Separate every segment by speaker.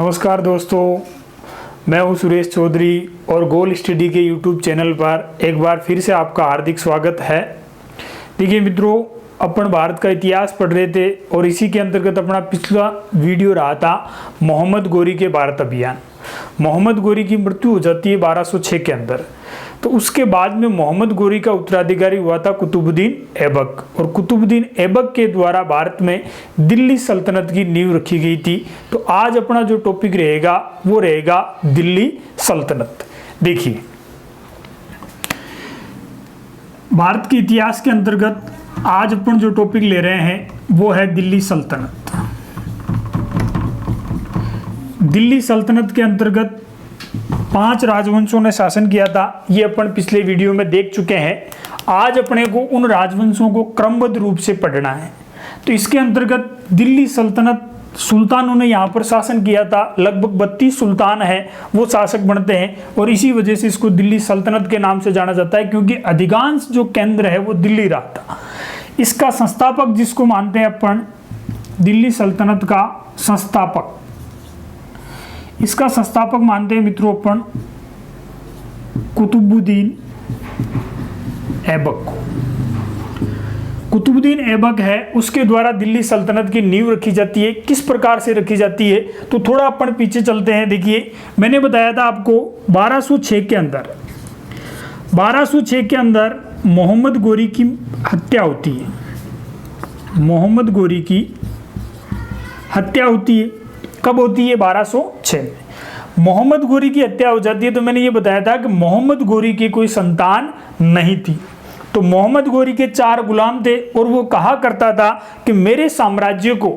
Speaker 1: नमस्कार दोस्तों, मैं हूं सुरेश चौधरी और गोल स्टडी के यूट्यूब चैनल पर एक बार फिर से आपका हार्दिक स्वागत है। देखिए मित्रों, अपन भारत का इतिहास पढ़ रहे थे और इसी के अंतर्गत अपना पिछला वीडियो रहा था मोहम्मद गोरी के भारत अभियान। मोहम्मद गोरी की मृत्यु हो जाती है 1206 के अंदर। तो उसके बाद में मोहम्मद गोरी का उत्तराधिकारी हुआ था कुतुबुद्दीन ऐबक, और कुतुबुद्दीन ऐबक के द्वारा भारत में दिल्ली सल्तनत की नींव रखी गई थी। तो आज अपना जो टॉपिक रहेगा वो रहेगा दिल्ली सल्तनत। देखिए, भारत के इतिहास के अंतर्गत आज अपन जो टॉपिक ले रहे हैं वो है दिल्ली सल्तनत। दिल्ली सल्तनत के अंतर्गत 5 राजवंशों ने शासन किया था। ये अपन पिछले वीडियो में देख चुके हैं। आज अपने को उन राजवंशों को क्रमबद्ध रूप से पढ़ना है। तो इसके अंतर्गत दिल्ली सल्तनत, सुल्तानों ने यहाँ पर शासन किया था। लगभग 32 सुल्तान हैं, वो शासक बनते हैं और इसी वजह से इसको दिल्ली सल्तनत के नाम से जाना जाता है, क्योंकि अधिकांश जो केंद्र है वो दिल्ली रहा था। इसका संस्थापक जिसको मानते हैं अपन, दिल्ली सल्तनत का संस्थापक, इसका संस्थापक मानते हैं मित्रों अपन कुतुबुद्दीन ऐबक को। कुतुबुद्दीन ऐबक है, उसके द्वारा दिल्ली सल्तनत की नींव रखी जाती है। किस प्रकार से रखी जाती है तो थोड़ा अपन पीछे चलते हैं। देखिए, मैंने बताया था आपको 1206 के अंदर, 1206 के अंदर मोहम्मद गोरी की हत्या होती है। मोहम्मद गोरी की हत्या होती है। कब होती है? 1206 में मोहम्मद गोरी की हत्या हो जाती है। तो मैंने ये बताया था कि मोहम्मद गोरी की कोई संतान नहीं थी। तो मोहम्मद गोरी के 4 गुलाम थे और वो कहा करता था कि मेरे साम्राज्य को,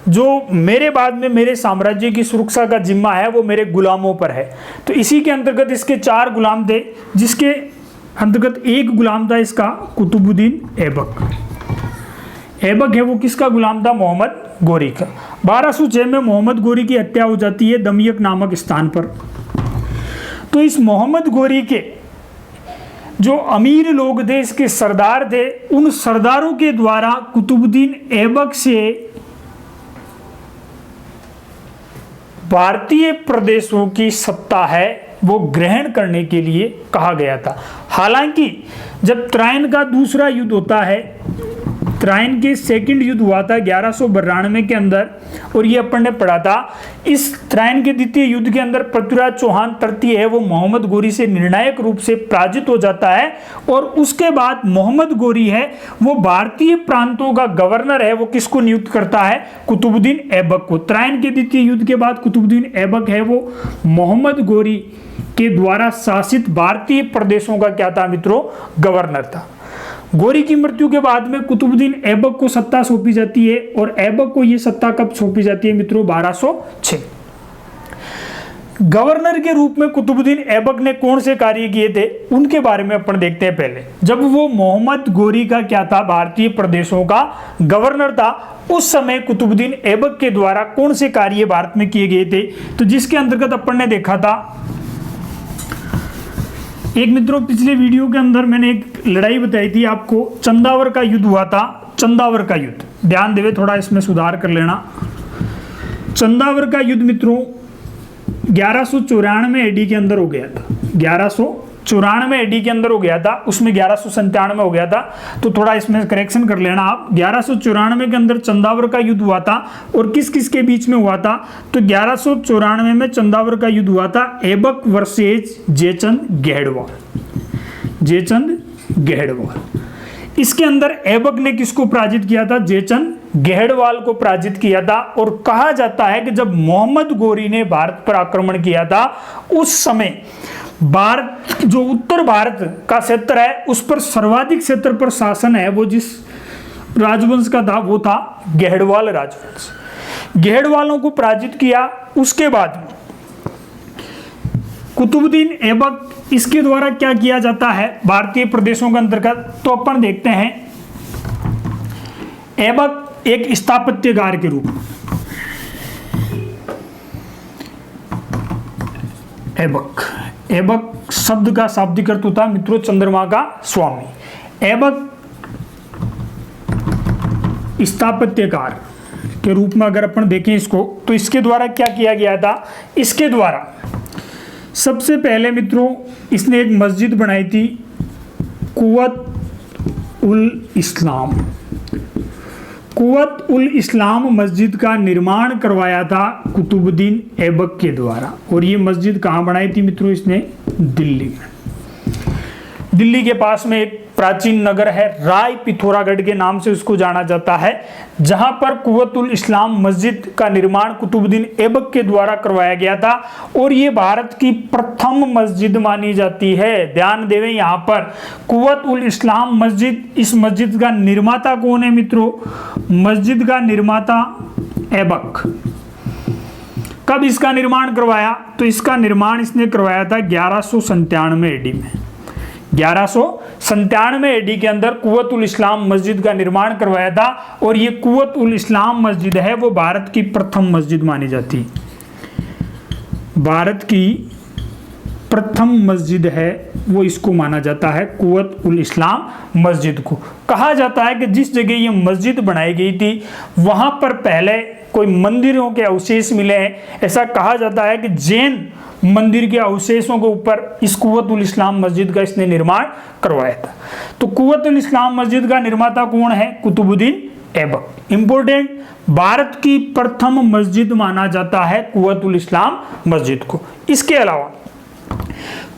Speaker 1: जो मेरे बाद में मेरे साम्राज्य की सुरक्षा का जिम्मा है वो मेरे गुलामों पर है। तो इसी के अंतर्गत इसके 4 गुलाम थे, जिसके अंतर्गत एक गुलाम था इसका कुतुबुद्दीन ऐबक। ऐबक है वो किसका गुलाम था? मोहम्मद गोरी का। 1206 में मोहम्मद गोरी की हत्या हो जाती है दमियक नामक स्थान पर। तो इस मोहम्मद गोरी के जो अमीर लोग थे, इसके सरदार थे, उन सरदारों के द्वारा कुतुबुद्दीन ऐबक से भारतीय प्रदेशों की सत्ता है वो ग्रहण करने के लिए कहा गया था। हालांकि जब त्राइन का दूसरा युद्ध होता है, त्राइन के सेकंड युद्ध हुआ था 1192 के अंदर, और ये अपन ने पढ़ा था। इस त्राइन के द्वितीय युद्ध के अंदर पृथ्वीराज चौहान तृतीय है वो मोहम्मद गोरी से निर्णायक रूप से पराजित हो जाता है, और उसके बाद मोहम्मद गोरी है वो भारतीय प्रांतों का गवर्नर है वो किसको नियुक्त करता है? कुतुबुद्दीन ऐबक को। त्राइन के द्वितीय युद्ध के बाद कुतुबुद्दीन ऐबक है वो मोहम्मद गोरी के द्वारा शासित भारतीय प्रदेशों का क्या था मित्रों? गवर्नर था। गोरी की मृत्यु के बाद में कुतुबुद्दीन ऐबक को सत्ता सौंपी जाती है, और ऐबक को यह सत्ता कब सौंपी जाती है मित्रों? 1206। गवर्नर के रूप में कुतुबुद्दीन ऐबक ने कौन से कार्य किए थे उनके बारे में अपन देखते हैं। पहले जब वो मोहम्मद गोरी का क्या था? भारतीय प्रदेशों का गवर्नर था, उस समय कुतुबुद्दीन ऐबक के द्वारा कौन से कार्य भारत में किए गए थे? तो जिसके अंतर्गत अपन ने देखा था, एक मित्रों पिछले वीडियो के अंदर मैंने एक लड़ाई बताई थी आपको, चंदावर का युद्ध हुआ था। चंदावर का युद्ध ध्यान देवे, थोड़ा इसमें सुधार कर लेना। चंदावर का युद्ध मित्रों 1194 एडी के अंदर हो गया था। 1194 एडी के अंदर हो गया था, उसमें 1197 हो गया था। तो थोड़ा इसमें करेक्शन कर लेना आप। 1194 के अंदर चंदावर का युद्ध हुआ था, और किस किस के बीच में हुआ था? तो 1194 में चंदावर का युद्ध हुआ था ऐबक वर्सेज जयचंद गहड़वाल। जयचंद गहड़वाल। इसके अंदर ऐबक ने किसको पराजित किया था? जयचंद गहड़वाल को पराजित किया था। और कहा जाता है कि जब मोहम्मद गोरी ने भारत पर आक्रमण किया था, उस समय भारत, जो उत्तर भारत का क्षेत्र है, उस पर सर्वाधिक क्षेत्र पर शासन है वो जिस राजवंश का था वो था गहड़वाल राजवंश। गहड़वालों को पराजित किया। उसके बाद कुतुबुद्दीन ऐबक, इसके द्वारा क्या किया जाता है भारतीय प्रदेशों के अंतर्गत? तो अपन देखते हैं, ऐबक एक स्थापत्यकार के रूप में, ऐबक शब्द का शाब्दिक अर्थ होता है मित्रों चंद्रमा का स्वामी। ऐबक स्थापत्यकार, के रूप में अगर अपन देखें इसको, तो इसके द्वारा क्या किया गया था, इसके द्वारा सबसे पहले मित्रों इसने एक मस्जिद बनाई थी, कुव्वत उल इस्लाम। कुव्वत उल इस्लाम मस्जिद का निर्माण करवाया था कुतुबुद्दीन ऐबक के द्वारा। और ये मस्जिद कहाँ बनाई थी मित्रों, इसने दिल्ली में। दिल्ली के पास में एक प्राचीन नगर है, राय पिथौरागढ़ के नाम से उसको जाना जाता है, जहां पर कुव्वत उल इस्लाम मस्जिद का निर्माण कुतुबुद्दीन ऐबक के द्वारा करवाया गया था। और ये भारत की प्रथम मस्जिद मानी जाती है। ध्यान देवें यहाँ पर कुव्वत उल इस्लाम मस्जिद, इस मस्जिद का निर्माता कौन है मित्रों, मस्जिद का निर्माता ऐबक। कब इसका निर्माण करवाया, तो इसका निर्माण इसने करवाया था 1197 एडी में। 1197 एडी के अंदर कुव्वत उल इस्लाम मस्जिद का निर्माण करवाया था। और ये कुव्वत उल इस्लाम मस्जिद है वो भारत की प्रथम मस्जिद मानी जाती है। भारत की प्रथम मस्जिद है वो इसको माना जाता है, कुव्वत उल इस्लाम मस्जिद को। कहा जाता है कि जिस जगह ये मस्जिद बनाई गई थी वहां पर पहले कोई मंदिरों के अवशेष मिले हैं। ऐसा कहा जाता है कि जैन मंदिर के अवशेषों के ऊपर इस कुव्वत उल इस्लाम मस्जिद का इसने निर्माण करवाया था। तो कुव्वत उल इस्लाम मस्जिद का निर्माता कौन है, कुतुबुद्दीन ऐबक। इंपोर्टेंट, भारत की प्रथम मस्जिद माना जाता है कुव्वत उल इस्लाम मस्जिद को। इसके अलावा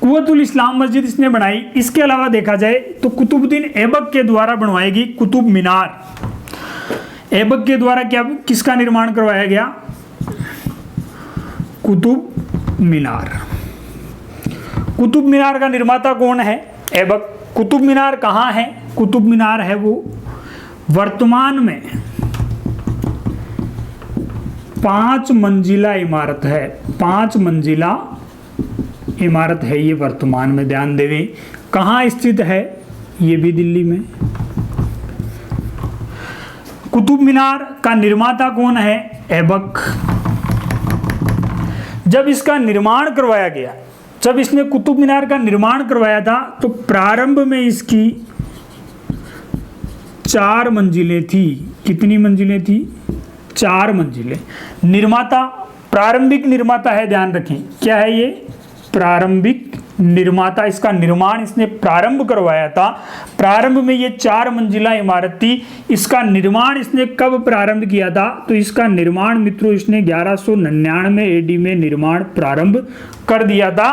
Speaker 1: कुव्वत उल इस्लाम मस्जिद इसने बनाई। इसके अलावा देखा जाए तो कुतुबुद्दीन ऐबक के द्वारा बनवाएगी कुतुब मीनार। ऐबक के द्वारा क्या, किसका निर्माण करवाया गया, कुतुब मीनार। कुतुब मीनार का निर्माता कौन है, ऐबक। कुतुब मीनार कहाँ है, कुतुब मीनार है वो वर्तमान में 5 मंजिला इमारत है। 5 मंजिला इमारत है ये वर्तमान में। ध्यान देवें कहाँ स्थित है, ये भी दिल्ली में। कुतुब मीनार का निर्माता कौन है, ऐबक। जब इसका निर्माण करवाया गया, जब इसने कुतुब मीनार का निर्माण करवाया था तो प्रारंभ में इसकी 4 मंजिलें थी। कितनी मंजिलें थी, 4 मंजिलें। निर्माता, प्रारंभिक निर्माता है, ध्यान रखें क्या है ये, प्रारंभिक निर्माता। इसका निर्माण इसने प्रारंभ करवाया था। प्रारंभ में ये 4 मंजिला इमारत थी। इसका निर्माण इसने कब प्रारंभ किया था, तो इसका निर्माण मित्रों इसने 1199 एडी में निर्माण प्रारंभ कर दिया था।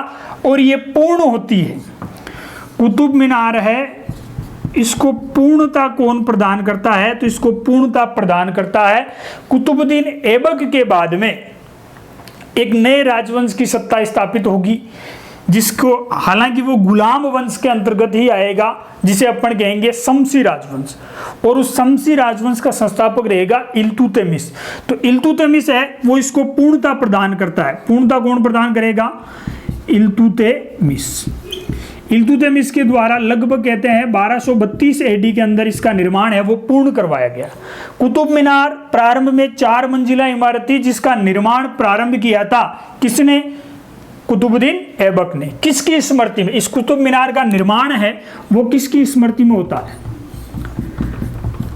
Speaker 1: और ये पूर्ण होती है, कुतुब मीनार है, इसको पूर्णता कौन प्रदान करता है, तो इसको पूर्णता प्रदान करता है कुतुबुद्दीन ऐबक के बाद में एक नए राजवंश की सत्ता स्थापित होगी, जिसको हालांकि वो गुलाम वंश के अंतर्गत ही आएगा, जिसे अपन कहेंगे शमसी राजवंश। और उस शमसी राजवंश का संस्थापक रहेगा इल्तुतमिश। तो इल्तुतमिश है वो इसको पूर्णता प्रदान करता है। पूर्णता कौन प्रदान करेगा, इल्तुतमिश। इल्तुतमिश के द्वारा लगभग कहते हैं 1232 एडी के अंदर इसका निर्माण है वो पूर्ण करवाया गया। कुतुब मीनार प्रारंभ में 4 मंजिला इमारत थी, जिसका निर्माण प्रारंभ किया था किसने, कुतुबुद्दीन ऐबक ने। किसकी स्मृति में, इस कुतुब मीनार का निर्माण है वो किसकी स्मृति में होता है,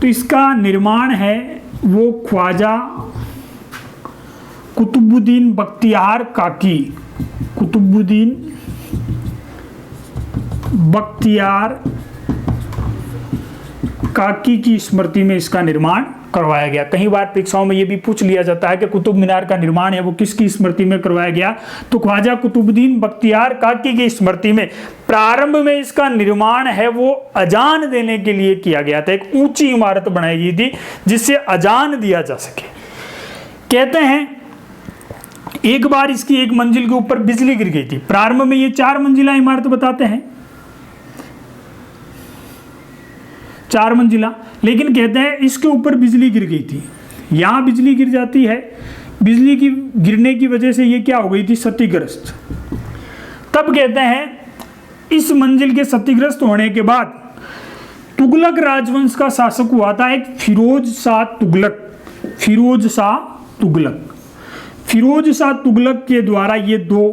Speaker 1: तो इसका निर्माण है वो ख्वाजा कुतुबुद्दीन बख्तियार काकी। कुतुबुद्दीन बख्तियार काकी की स्मृति में इसका निर्माण करवाया गया। कई बार परीक्षाओं में यह भी पूछ लिया जाता है कि कुतुब मीनार का निर्माण है वो किसकी स्मृति में करवाया गया, तो ख्वाजा कुतुबुद्दीन बख्तियार काकी की स्मृति में। प्रारंभ में इसका निर्माण है वो अजान देने के लिए किया गया था। एक ऊंची इमारत बनाई गई थी जिससे अजान दिया जा सके। कहते हैं एक बार इसकी एक मंजिल के ऊपर बिजली गिर गई थी। प्रारंभ में ये 4 मंजिला इमारत बताते हैं, 4 मंजिला, लेकिन कहते हैं इसके ऊपर बिजली गिर गई थी। यहाँ बिजली गिर जाती है, बिजली की गिरने की वजह से ये क्या हो गई थी, क्षतिग्रस्त। तब कहते हैं इस मंजिल के क्षतिग्रस्त होने के बाद तुगलक राजवंश का शासक हुआ था एक फिरोज शाह तुगलक। फिरोज शाह तुगलक, फिरोज शाह तुगलक के द्वारा ये 2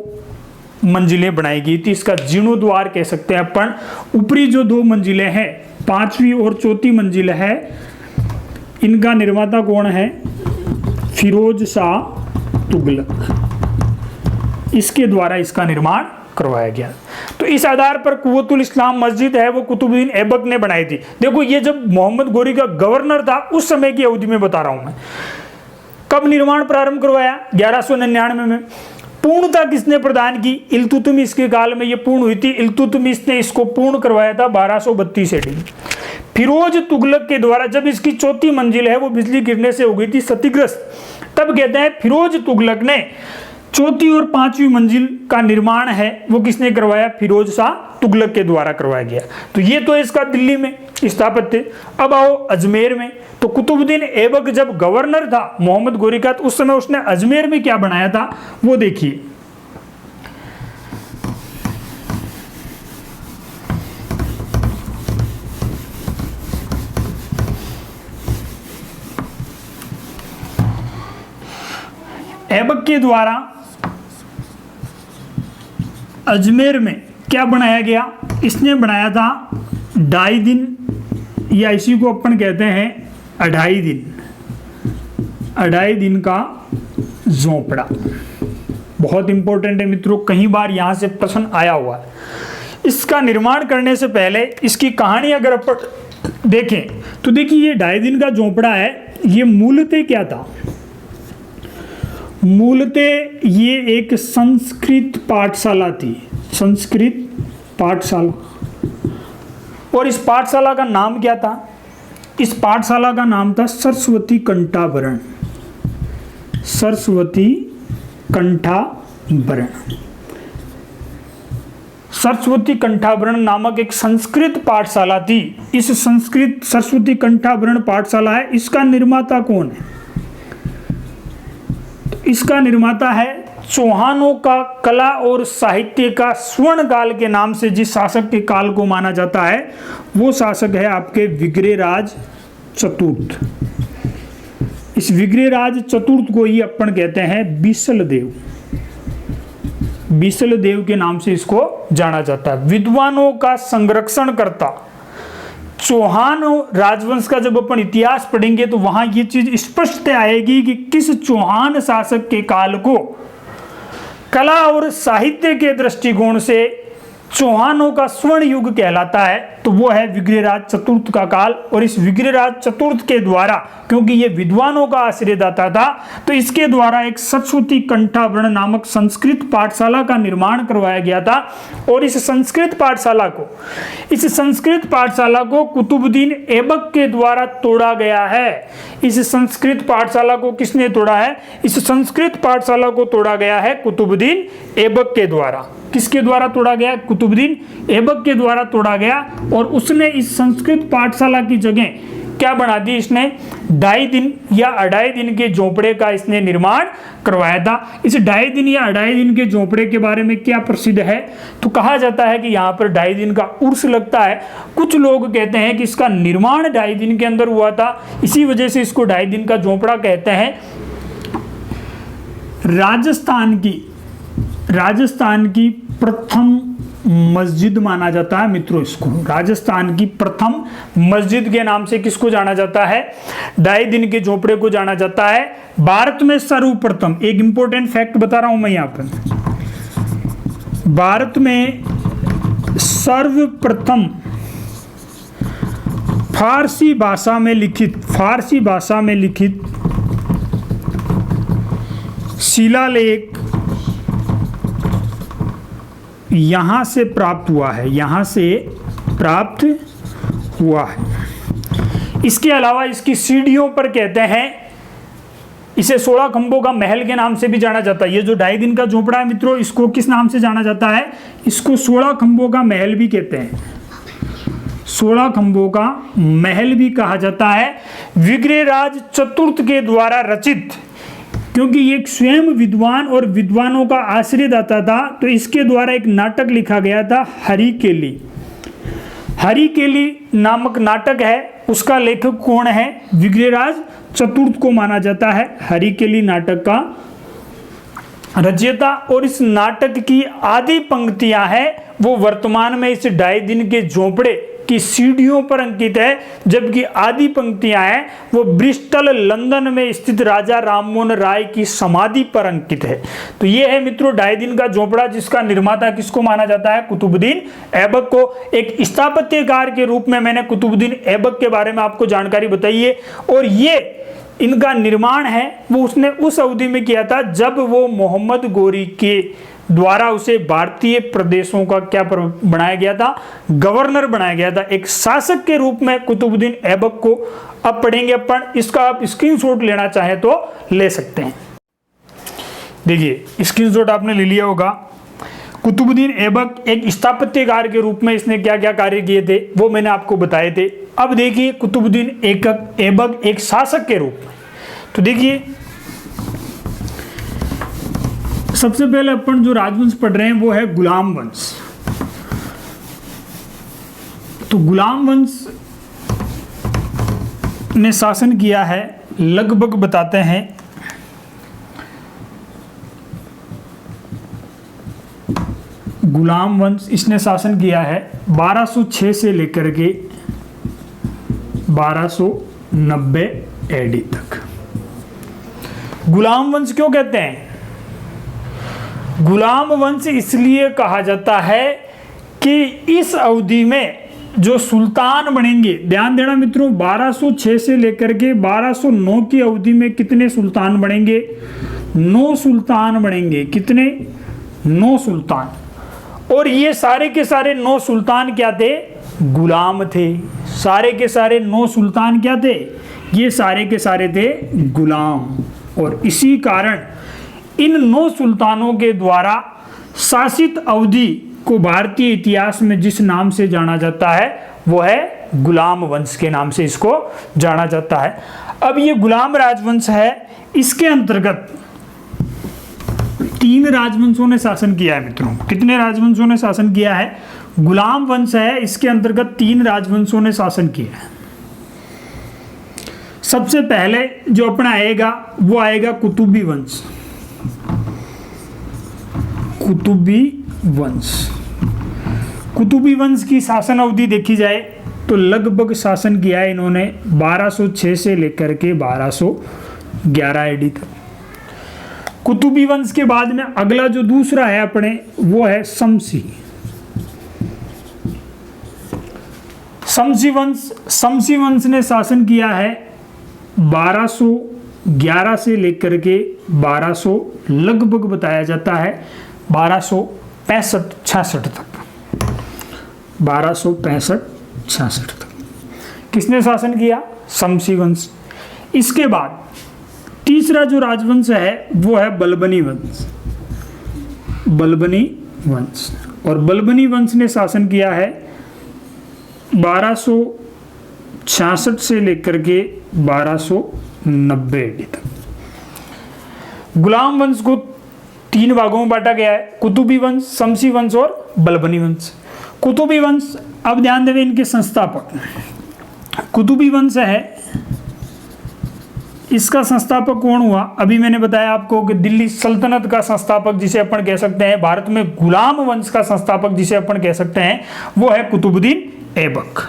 Speaker 1: मंजिलें बनाई गई थी। इसका जीर्णोद्वार कह सकते हैं अपन। ऊपरी जो 2 मंजिलें हैं, 5वीं और 4थी मंजिल है, इनका निर्माता कौन है, फिरोज शाह तुगलक, इसके द्वारा इसका निर्माण करवाया गया। तो इस आधार पर कुव्वतुल इस्लाम मस्जिद है वो कुतुबुद्दीन ऐबक ने बनाई थी। देखो ये जब मोहम्मद गोरी का गवर्नर था उस समय की अवधि में बता रहा हूं मैं। कब निर्माण प्रारंभ करवाया? 1199 में। पूर्णता किसने प्रदान की? इल्तुतमिश के काल में ये पूर्ण हुई थी। इल्तुतमिश ने इसको पूर्ण करवाया था 1232 AD। फिरोज तुगलक के द्वारा जब इसकी चौथी मंजिल है वो बिजली गिरने से हो गई थी क्षतिग्रस्त, तब कहते हैं फिरोज तुगलक ने चौथी और पांचवी मंजिल का निर्माण है वो किसने करवाया? फिरोज शाह तुगलक के द्वारा करवाया गया। तो ये तो इसका दिल्ली में स्थापत्य। अब आओ अजमेर में। तो कुतुबुद्दीन ऐबक जब गवर्नर था मोहम्मद गोरी का, तो उस समय उसने अजमेर में क्या बनाया था वो देखिए। ऐबक के द्वारा अजमेर में क्या बनाया गया? इसने बनाया था 2.5 दिन, या इसी को अपन कहते हैं 2.5 दिन, 2.5 दिन का झोंपड़ा। बहुत इंपॉर्टेंट है मित्रों, कई बार यहां से प्रश्न आया हुआ है। इसका निर्माण करने से पहले इसकी कहानी अगर अपन देखें तो देखिए ये 2.5 दिन का झोंपड़ा है। ये मूलतः क्या था? मूलतः ये एक संस्कृत पाठशाला थी, संस्कृत पाठशाला। और इस पाठशाला का नाम क्या था? इस पाठशाला का नाम था सरस्वती कंठाभरण, सरस्वती कंठाभरण। सरस्वती कंठाभरण नामक एक संस्कृत पाठशाला थी। इस संस्कृत सरस्वती कंठाभरण पाठशाला है, इसका निर्माता कौन है? इसका निर्माता है चौहानों का कला और साहित्य का स्वर्ण काल के नाम से जिस शासक के काल को माना जाता है वो शासक है आपके विग्रहराज चतुर्थ। इस विग्रहराज चतुर्थ को ही अपन कहते हैं बीसल देव, बीसल देव के नाम से इसको जाना जाता है। विद्वानों का संरक्षण करता। चौहान राजवंश का जब अपन इतिहास पढ़ेंगे तो वहां ये चीज स्पष्ट आएगी कि किस चौहान शासक के काल को कला और साहित्य के दृष्टिकोण से चौहानों का स्वर्ण युग कहलाता है, तो वो है विग्रहराज चतुर्थ का काल। और इस विग्रहराज चतुर्थ के द्वारा, क्योंकि ये विद्वानों का आश्रयदाता था, तो इसके द्वारा एक सरस्वती कंठाभरण नामक संस्कृत पाठशाला का निर्माण करवाया गया था। और इस संस्कृत पाठशाला को कुतुबुद्दीन ऐबक के द्वारा तोड़ा गया है। इस संस्कृत पाठशाला को किसने तोड़ा है? इस संस्कृत पाठशाला को तोड़ा गया है कुतुबुद्दीन ऐबक के द्वारा। किसके द्वारा तोड़ा गया? कुतुबुद्दीन ऐबक के द्वारा तोड़ा गया। और उसने इस संस्कृत पाठशाला की जगह क्या बना दी? इसने 2.5 दिन या 2.5 दिन के झोंपड़े का इसने निर्माण करवाया था। इस 2.5 दिन या 2.5 दिन के झोंपड़े के बारे में क्या प्रसिद्ध है? तो कहा जाता है कि यहाँ पर 2.5 दिन का उर्स लगता है। कुछ लोग कहते हैं कि इसका निर्माण 2.5 दिन के अंदर हुआ था, इसी वजह से इसको 2.5 दिन का झोंपड़ा कहते हैं। राजस्थान की प्रथम मस्जिद माना जाता है मित्रों इसको। राजस्थान की प्रथम मस्जिद के नाम से किसको जाना जाता है? 2.5 दिन के झोपड़े को जाना जाता है। भारत में सर्वप्रथम, एक इंपॉर्टेंट फैक्ट बता रहा हूं मैं यहां पर, भारत में सर्वप्रथम फारसी भाषा में लिखित शिलालेख यहां से प्राप्त हुआ है। इसके अलावा इसकी सीढ़ियों पर कहते हैं, इसे 16 खंभों का महल के नाम से भी जाना जाता है। ये जो 2.5 दिन का झोपड़ा है मित्रों, इसको किस नाम से जाना जाता है? इसको 16 खंभों का महल भी कहते हैं। 16 खंभों का महल भी कहा जाता है। विग्रहराज चतुर्थ के द्वारा रचित, क्योंकि ये स्वयं विद्वान और विद्वानों का आश्रयदाता था, तो इसके द्वारा एक नाटक लिखा गया था हरिकेली। हरिकेली नामक नाटक है, उसका लेखक कौन है? विग्रहराज चतुर्थ को माना जाता है हरिकेली नाटक का रचयिता। और इस नाटक की आधी पंक्तियां हैं वो वर्तमान में इस 2.5 दिन के झोंपड़े की सीढ़ियों पर अंकित है, जबकि आधी पंक्तियां हैं वो ब्रिस्टल लंदन में स्थित राजा राममोहन राय की समाधि पर अंकित है। तो ये है मित्रों ढाई दिन का झोपड़ा, जिसका निर्माता किसको माना जाता है? कुतुबुद्दीन ऐबक को। एक स्थापत्यकार के रूप में मैंने कुतुबुद्दीन ऐबक के बारे में आपको जानकारी बताई है, और ये इनका निर्माण है वो उसने उस अवधि में किया था जब वो मोहम्मद गोरी के द्वारा उसे भारतीय प्रदेशों का क्या बनाया गया था? गवर्नर बनाया गया था, एक शासक के रूप में कुतुबुद्दीन ऐबक को। अब पढ़ेंगे अपन, इसका आप स्क्रीनशॉट लेना चाहे तो ले सकते हैं। देखिए स्क्रीनशॉट आपने ले लिया होगा। कुतुबुद्दीन ऐबक एक स्थापत्यकार के रूप में इसने क्या क्या कार्य किए थे वो मैंने आपको बताए थे। अब देखिए कुतुबुद्दीन ऐबक एक शासक के रूप में, तो देखिए सबसे पहले अपन जो राजवंश पढ़ रहे हैं वो है गुलाम वंश। तो गुलाम वंश ने शासन किया है, लगभग बताते हैं गुलाम वंश इसने शासन किया है 1206 से लेकर के 1290 एडी तक। गुलाम वंश क्यों कहते हैं? गुलाम वंश इसलिए कहा जाता है कि इस अवधि में जो सुल्तान बनेंगे, ध्यान देना मित्रों, 1206 से लेकर के 1209 की अवधि में कितने सुल्तान बनेंगे? 9 सुल्तान बनेंगे। कितने? 9 सुल्तान। और ये सारे के सारे 9 सुल्तान क्या थे? गुलाम थे। सारे के सारे 9 सुल्तान क्या थे? ये सारे के सारे थे गुलाम। और इसी कारण इन 9 सुल्तानों के द्वारा शासित अवधि को भारतीय इतिहास में जिस नाम से जाना जाता है वो है गुलाम वंश के नाम से इसको जाना जाता है। अब ये गुलाम राजवंश है, इसके अंतर्गत 3 राजवंशों ने शासन किया है मित्रों। कितने राजवंशों ने शासन किया है? गुलाम वंश है, इसके अंतर्गत 3 राजवंशों ने शासन किया है। सबसे पहले जो अपना आएगा वो आएगा कुतुबी वंश। कुतुबी वंश, कुतुबी वंश की शासन अवधि देखी जाए तो लगभग शासन किया है इन्होंने 1206 से लेकर के 1211 एडी तक। कुतुबी वंश के बाद में अगला जो दूसरा है अपने वो है शमसी। शमसी वंश, शमसी वंश ने शासन किया है 1211 से लेकर के 1200 लगभग बताया जाता है 1265-66 तक। 1265-66 तक किसने शासन किया? शमसी वंश। इसके बाद तीसरा जो राजवंश है वो है बलबनी वंश। बलबनी वंश, और बलबनी वंश ने शासन किया है 1266 से लेकर के 1290 तक। गुलाम वंश को 3 भागों में बांटा गया है, कुतुबी वंश, शमसी वंश और बलबनी वंश। कुतुबी वंश, अब ध्यान देवे इनके संस्थापक। कुतुबी वंश है, इसका संस्थापक कौन हुआ? अभी मैंने बताया आपको कि दिल्ली सल्तनत का संस्थापक जिसे अपन कह सकते हैं, भारत में गुलाम वंश का संस्थापक जिसे अपन कह सकते हैं वो है कुतुबुद्दीन ऐबक।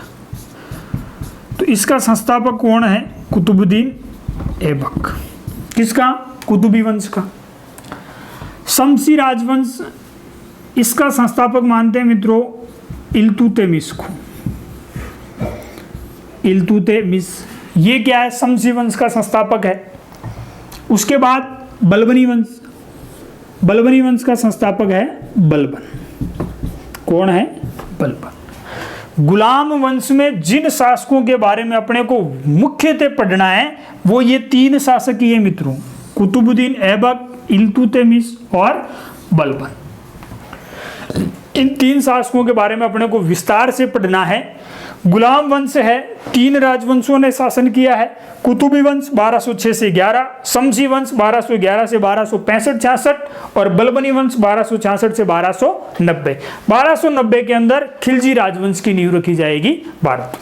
Speaker 1: तो इसका संस्थापक कौन है? कुतुबुद्दीन ऐबक। किसका? कुतुबी वंश का। शमसी राजवंश, इसका संस्थापक मानते हैं मित्रों इल्तुतमिश को। इल्तुतमिश ये क्या है? शमसी वंश का संस्थापक है। उसके बाद बलबनी वंश, बलबनी वंश का संस्थापक है बलबन। कौन है? बलबन। गुलाम वंश में जिन शासकों के बारे में अपने को मुख्यतः पढ़ना है वो ये 3 शासक ही है मित्रों, कुतुबुद्दीन ऐबक, इल्तुतमिश और बलबन। इन 3 शासकों के बारे में अपने को विस्तार से पढ़ना है। गुलाम वंश है, 3 राजवंशों ने शासन किया है। कुतुबी वंश 1206 से 11, शमसी वंश 1211 से 1265-66 और बलबनी वंश 1266 से 1290। 1290 के अंदर खिलजी राजवंश की नींव रखी जाएगी भारत।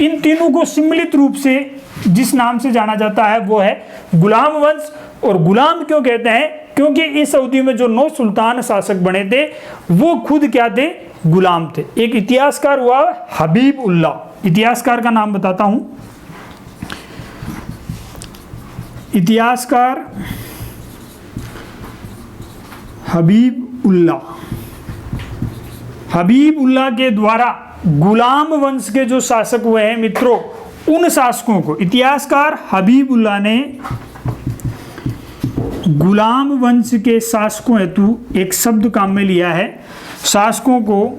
Speaker 1: इन तीनों को सम्मिलित रूप से जिस नाम से जाना जाता है वो है गुलाम वंश। और गुलाम क्यों कहते हैं? क्योंकि इस अवधि में जो 9 सुल्तान शासक बने थे वो खुद क्या थे, गुलाम थे। एक इतिहासकार हुआ हबीब उल्लाह, इतिहासकार का नाम बताता हूं, इतिहासकार हबीब उल्लाह। हबीब उल्लाह के द्वारा गुलाम वंश के जो शासक हुए हैं मित्रों, उन शासकों को इतिहासकार हबीब उल्लाह ने गुलाम वंश के शासकों हेतु एक शब्द काम में लिया है। शासकों को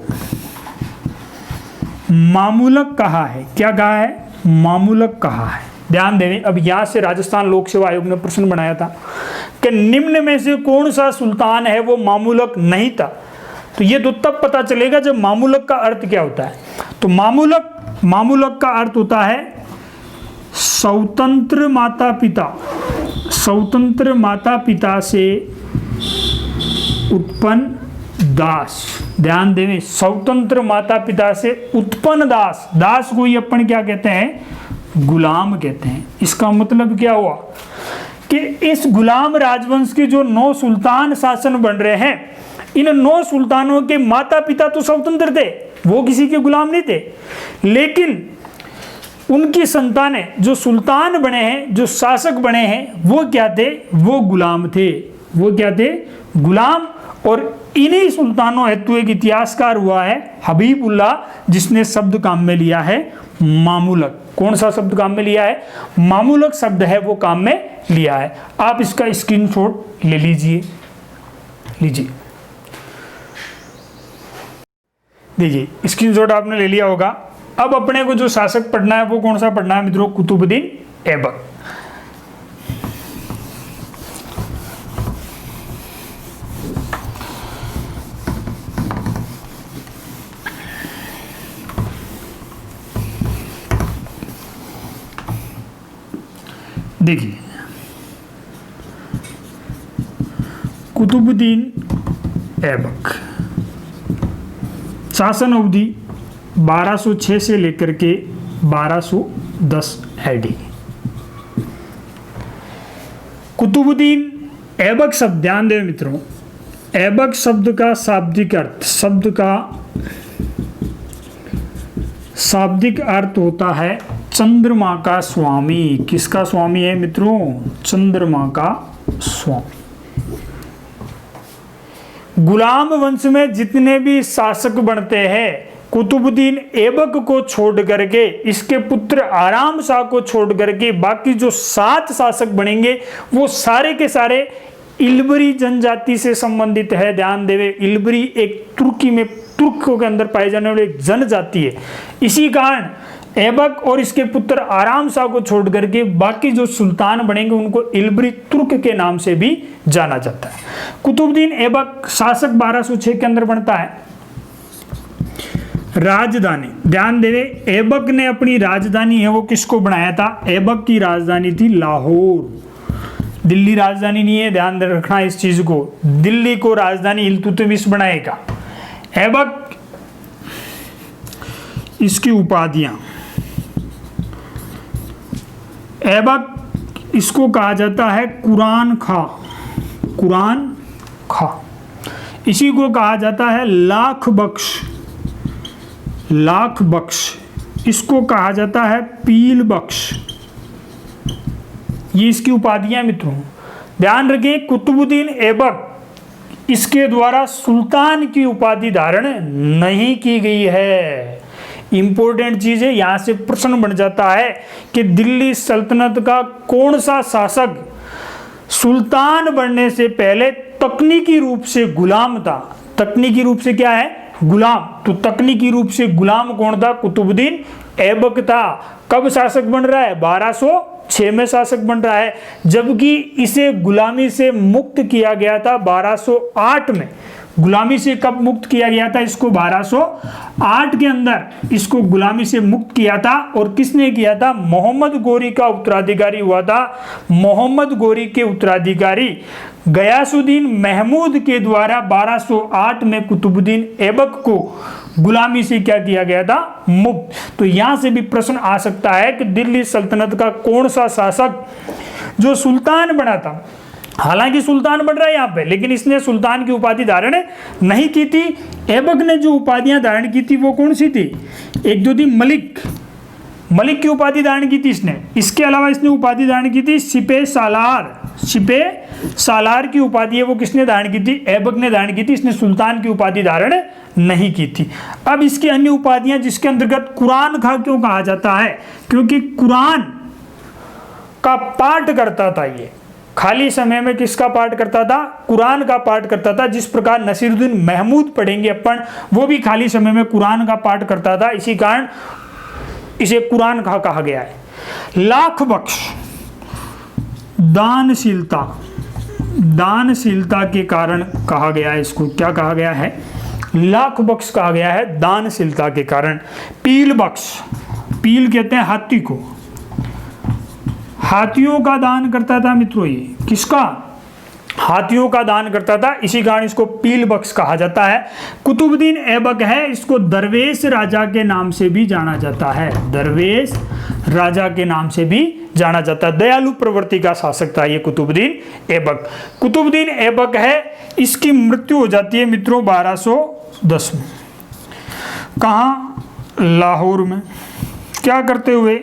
Speaker 1: मामूलक कहा है। क्या कहा है? मामूलक कहा है। ध्यान दें, अब यहां से राजस्थान लोक सेवा आयोग ने प्रश्न बनाया था कि निम्न में से कौन सा सुल्तान है वो मामूलक नहीं था। तो ये तो तब पता चलेगा जब मामूलक का अर्थ क्या होता है। तो मामूलक का अर्थ होता है स्वतंत्र माता पिता, स्वतंत्र माता पिता से उत्पन्न दास। ध्यान दें, स्वतंत्र माता पिता से उत्पन्न दास, दास को ही अपन क्या कहते हैं, गुलाम कहते हैं। इसका मतलब क्या हुआ कि इस गुलाम राजवंश के जो 9 सुल्तान शासन बन रहे हैं, इन 9 सुल्तानों के माता पिता तो स्वतंत्र थे, वो किसी के गुलाम नहीं थे, लेकिन उनकी संतानें जो सुल्तान बने हैं, जो शासक बने हैं, वो क्या थे, वो गुलाम थे। वो क्या थे, गुलाम। और इन्हीं सुल्तानों हेतु एक इतिहासकार हुआ है हबीब उल्लाह, जिसने शब्द काम में लिया है मामूलक। कौन सा शब्द काम में लिया है? मामूलक शब्द है वो काम में लिया है। आप इसका स्क्रीनशॉट ले लीजिए, देखिए स्क्रीनशॉट आपने ले लिया होगा। अब अपने को जो शासक पढ़ना है वो कौन सा पढ़ना है मित्रों? कुतुबुद्दीन ऐबक। देखिए कुतुबुद्दीन ऐबक शासन अवधि 1206 से लेकर के 1210 AD। कुतुबुद्दीन ऐबक शब्द, ध्यान दें मित्रों, ऐबक शब्द का शाब्दिक अर्थ, शब्द का शाब्दिक अर्थ होता है चंद्रमा का स्वामी। किसका स्वामी है मित्रों? चंद्रमा का स्वामी। गुलाम वंश में जितने भी शासक बनते हैं, कुतुबुद्दीन ऐबक को छोड़ करके, इसके पुत्र आराम शाह को छोड़ करके बाकी जो 7 शासक बनेंगे वो सारे के सारे इल्बरी जनजाति से संबंधित है। ध्यान देवे, इल्बरी एक तुर्की में, तुर्कों के अंदर पाई जाने वाली एक जनजाति है। इसी कारण ऐबक और इसके पुत्र आराम शाह को छोड़ करके बाकी जो सुल्तान बनेंगे उनको इल्बरी तुर्क के नाम से भी जाना जाता है। कुतुबुद्दीन ऐबक शासक 1206 के अंदर बनता है। राजधानी, ध्यान देवे, ऐबक ने अपनी राजधानी है वो किसको बनाया था? ऐबक की राजधानी थी लाहौर। दिल्ली राजधानी नहीं है, ध्यान रखना इस चीज को। दिल्ली को राजधानी इल्तुतमिश बनाएगा। ऐबक, इसकी उपाधियां, ऐबक इसको कहा जाता है कुरान खा, कुरान खा। इसी को कहा जाता है लाख बख्श, लाख बख्श। इसको कहा जाता है पील बख्श। ये इसकी उपाधियां मित्रों। ध्यान रखिए, कुतुबुद्दीन ऐबक, इसके द्वारा सुल्तान की उपाधि धारण नहीं की गई है। इंपॉर्टेंट चीज है, यहां से प्रश्न बन जाता है कि दिल्ली सल्तनत का कौन सा शासक सुल्तान बनने से पहले तकनीकी रूप से गुलाम था। तकनीकी रूप से क्या है? गुलाम। तो तकनीकी रूप से गुलाम कौन था? कुतुबुद्दीन ऐबक था। कब शासक बन रहा है? 1206 में शासक बन रहा है, जबकि इसे गुलामी से मुक्त किया गया था 1208 में। गुलामी से कब मुक्त किया गया था? इसको 1208 के अंदर इसको गुलामी से मुक्त किया था। और किसने किया था? मोहम्मद गोरी का उत्तराधिकारी हुआ था। मोहम्मद गोरी के उत्तराधिकारी गयासुद्दीन महमूद के द्वारा 1208 में कुतुबुद्दीन ऐबक को गुलामी से क्या किया गया था? मुक्त। तो यहां से भी प्रश्न आ सकता है कि दिल्ली सल्तनत का कौन सा शासक जो सुल्तान बना था हालांकि सुल्तान बन रहा है यहाँ पे, लेकिन इसने सुल्तान की उपाधि धारण नहीं की थी। ऐबक ने जो उपाधियां धारण की थी वो कौन सी थी? एक जो थी मलिक, मलिक की उपाधि धारण की थी इसने। इसके अलावा इसने उपाधि धारण की थी सिपे सालार, सिपे सालार की उपाधि है वो किसने धारण की थी? ऐबक ने धारण की थी। इसने सुल्तान की उपाधि धारण नहीं की थी। अब इसकी अन्य उपाधियां जिसके अंतर्गत कुरान खां क्यों कहा जाता है? क्योंकि कुरान का पाठ करता था ये, खाली समय में किसका पाठ करता था? कुरान का पाठ करता था। जिस प्रकार नसीरुद्दीन महमूद पढ़ेंगे अपन, वो भी खाली समय में कुरान का पाठ करता था, इसी कारण इसे कुरान कहा गया है। लाख बख्श, दानशीलता, दानशीलता के कारण कहा गया है इसको। क्या कहा गया है? लाख बख्श कहा गया है दानशीलता के कारण। पील बख्श, पील कहते हैं हाथी को, हाथियों का दान करता था मित्रों ये। किसका? हाथियों का दान करता था, इसी कारण इसको पील बख्श कहा जाता है। कुतुबुद्दीन ऐबक है, इसको दरवेश राजा के नाम से भी जाना जाता है, दरवेश राजा के नाम से भी जाना जाता है। दयालु प्रवृत्ति का शासक था ये कुतुबुद्दीन ऐबक। कुतुबुद्दीन ऐबक है, इसकी मृत्यु हो जाती है मित्रों 1210 में। कहाँ? लाहौर में। क्या करते हुए?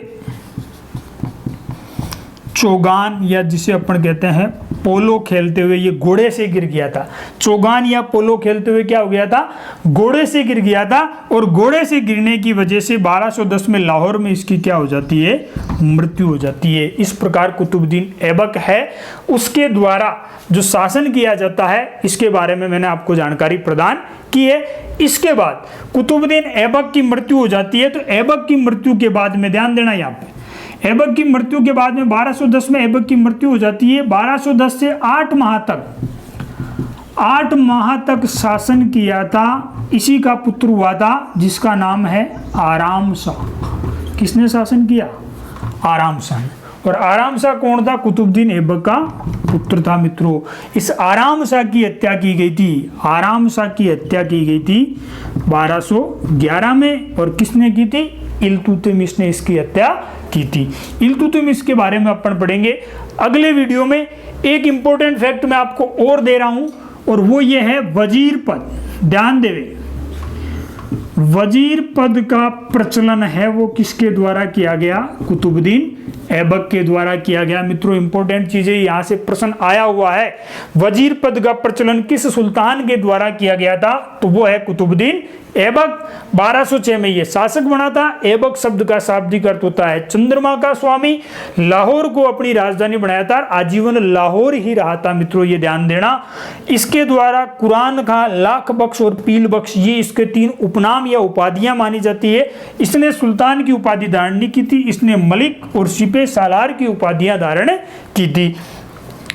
Speaker 1: चौगान, या जिसे अपन कहते हैं पोलो खेलते हुए ये घोड़े से गिर गया था। चौगान या पोलो खेलते हुए क्या हो गया था? घोड़े से गिर गया था, और घोड़े से गिरने की वजह से 1210 में लाहौर में इसकी क्या हो जाती है? मृत्यु हो जाती है। इस प्रकार कुतुबुद्दीन ऐबक है, उसके द्वारा जो शासन किया जाता है, इसके बारे में मैंने आपको जानकारी प्रदान की है। इसके बाद कुतुबुद्दीन ऐबक की मृत्यु हो जाती है। तो ऐबक की मृत्यु के बाद में ध्यान देना, यहाँ पे ऐबक की मृत्यु के बाद में 1210 में ऐबक की मृत्यु हो जाती है। 1210 से 8 माह तक शासन किया था, इसी का पुत्र हुआ था जिसका नाम है आराम शाह। किसने शासन किया? आराम शाह। और आराम शाह कौन था? कुतुबुद्दीन ऐबक का पुत्र था मित्रों। इस आराम शाह की हत्या की गई थी, आराम शाह की हत्या की गई थी 1211 में। और किसने की थी? इल्तुतमिश ने इसकी हत्या की थी। इल्तुतमिश के बारे में अपन पढ़ेंगे अगले वीडियो में। एक इंपॉर्टेंट फैक्ट मैं आपको और दे रहा हूं, और वो ये है वजीर पद। ध्यान देवे, वजीर पद का प्रचलन है वो किसके द्वारा किया गया? कुतुबुद्दीन ऐबक के द्वारा किया गया। मित्रों इंपॉर्टेंट चीजें यहाँ से प्रश्न आया हुआ है। वजीर पद का प्रचलन किस सुल्तान के द्वारा किया गया था? तो वो है कुतुबुद्दीन ऐबक। 1206 में ये शासक बना था। ऐबक शब्द का शाब्दिक अर्थ होता है चंद्रमा का स्वामी। लाहौर को अपनी राजधानी बनाया था, आजीवन लाहौर ही रहा था मित्रों, ये ध्यान देना। इसके द्वारा कुरान खां, लाख बख्श और पील बख्श, ये इसके 3 उपनाम या उपाधियां मानी जाती है। इसने सुल्तान की उपाधि धारण नहीं की थी, इसने मलिक और सिपे सालार की उपाधियां धारण की थी।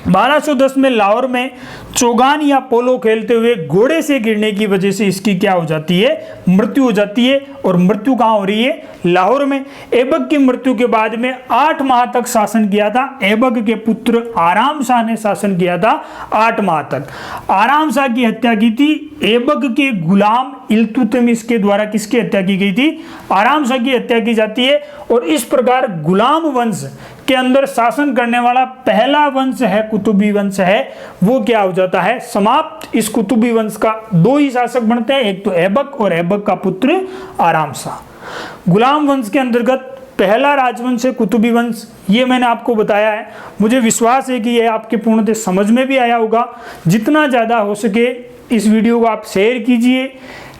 Speaker 1: 1210 में लाहौर में चौगान या पोलो खेलते हुए घोड़े से गिरने की वजह से इसकी क्या हो जाती है? मृत्यु हो जाती है। और मृत्यु कहाँ हो रही है? लाहौर में। ऐबक की मृत्यु के बाद में 8 माह तक शासन किया था। ऐबक के पुत्र आराम शाह ने शासन किया था 8 माह तक। आराम शाह की हत्या की थी ऐबक के गुलाम इल्तुतमिश के द्वारा। किसकी हत्या की गई थी? आराम शाह की हत्या की जाती है। और इस प्रकार गुलाम वंश के अंदर शासन करने वाला पहला वंश है, कुतुबी वंश है, वो क्या हो जाता है? समाप्त। इस कुतुबी वंश का 2 ही शासक बनते हैं, एक तो ऐबक और ऐबक का पुत्र आराम शाह। गुलाम वंश के अंतर्गत पहला राजवंश है कुतुबी वंश। ये मैंने आपको बताया है। मुझे विश्वास है कि यह आपके पूर्णतः समझ में भी आया होगा। जितना ज़्यादा हो सके इस वीडियो को आप शेयर कीजिए,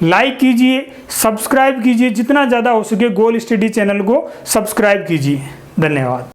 Speaker 1: लाइक कीजिए, सब्सक्राइब कीजिए। जितना ज़्यादा हो सके गोल स्टडी चैनल को सब्सक्राइब कीजिए। धन्यवाद।